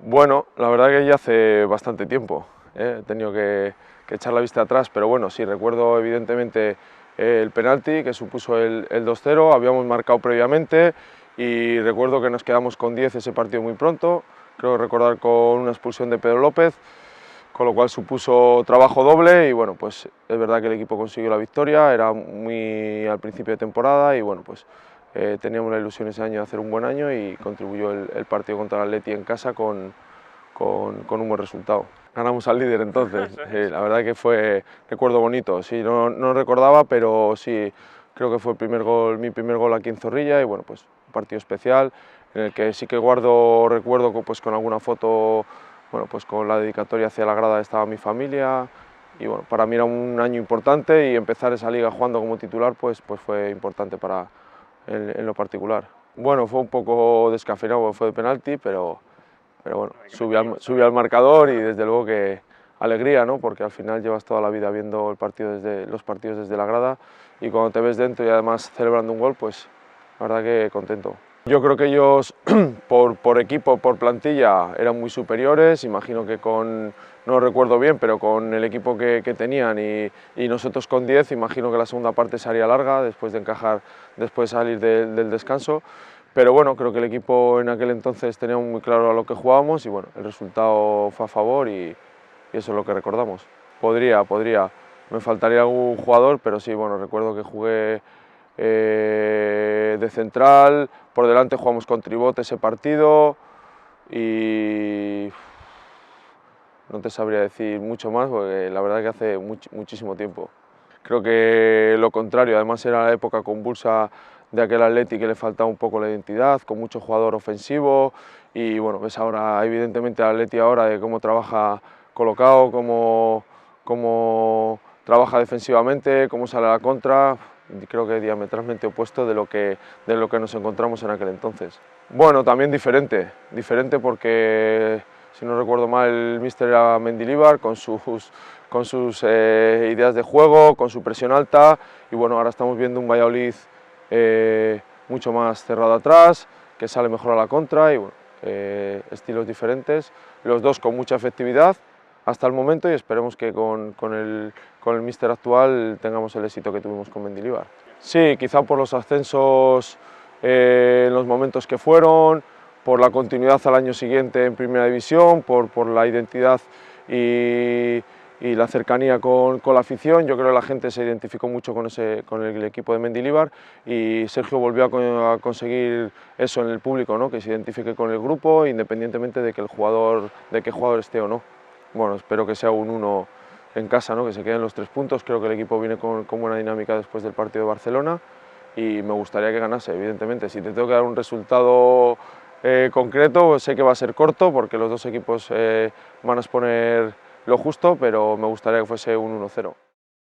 Bueno, la verdad que ya hace bastante tiempo, he tenido que echar la vista atrás, pero bueno, sí, recuerdo evidentemente el penalti que supuso el 2-0, habíamos marcado previamente y recuerdo que nos quedamos con 10 ese partido muy pronto, creo recordar con una expulsión de Pedro López, con lo cual supuso trabajo doble y bueno, pues es verdad que el equipo consiguió la victoria, era muy al principio de temporada y bueno, pues teníamos la ilusión ese año de hacer un buen año y contribuyó el partido contra el Atleti en casa con un buen resultado. Ganamos al líder entonces, la verdad que fue recuerdo bonito, sí, no recordaba, pero sí, creo que fue mi primer gol aquí en Zorrilla y bueno, pues un partido especial en el que sí que guardo recuerdo pues, con alguna foto, bueno, pues con la dedicatoria hacia la grada estaba mi familia y bueno, para mí era un año importante y empezar esa liga jugando como titular pues fue importante en lo particular. Bueno, fue un poco descafeinado, fue de penalti, pero bueno, subí al marcador y desde luego que alegría, ¿no? Porque al final llevas toda la vida viendo los partidos desde la grada y cuando te ves dentro y además celebrando un gol, pues la verdad que contento. Yo creo que ellos por equipo, por plantilla, eran muy superiores, imagino que no recuerdo bien, pero con el equipo que tenían y nosotros con 10, imagino que la segunda parte sería larga después de encajar, después de salir del descanso. Pero bueno, creo que el equipo en aquel entonces tenía muy claro a lo que jugábamos y bueno, el resultado fue a favor y eso es lo que recordamos. Podría, me faltaría algún jugador, pero sí, bueno, recuerdo que jugué de central, por delante jugamos con Tribot ese partido y no te sabría decir mucho más porque la verdad que hace muchísimo tiempo. Creo que lo contrario, además era la época convulsa de aquel Atleti que le faltaba un poco la identidad, con mucho jugador ofensivo y bueno, ves ahora evidentemente el Atleti ahora de cómo trabaja colocado, cómo trabaja defensivamente, cómo sale a la contra, creo que diametralmente opuesto de lo que nos encontramos en aquel entonces. Bueno, también diferente porque si no recuerdo mal el míster era Mendilibar con sus ideas de juego, con su presión alta y bueno, ahora estamos viendo un Valladolid mucho más cerrado atrás, que sale mejor a la contra y bueno, estilos diferentes, los dos con mucha efectividad hasta el momento y esperemos que con el míster actual tengamos el éxito que tuvimos con Mendilibar. Sí, quizá por los ascensos en los momentos que fueron, por la continuidad al año siguiente en Primera División, por la identidad y la cercanía con la afición. Yo creo que la gente se identificó mucho con el equipo de Mendilibar y Sergio volvió a conseguir eso en el público, ¿no? Que se identifique con el grupo independientemente de qué jugador esté o no. Bueno, espero que sea un 1 en casa, ¿no? Que se queden los 3 puntos, creo que el equipo viene con buena dinámica después del partido de Barcelona y me gustaría que ganase, evidentemente. Si te tengo que dar un resultado concreto, sé que va a ser corto porque los dos equipos van a exponer lo justo, pero me gustaría que fuese un 1-0.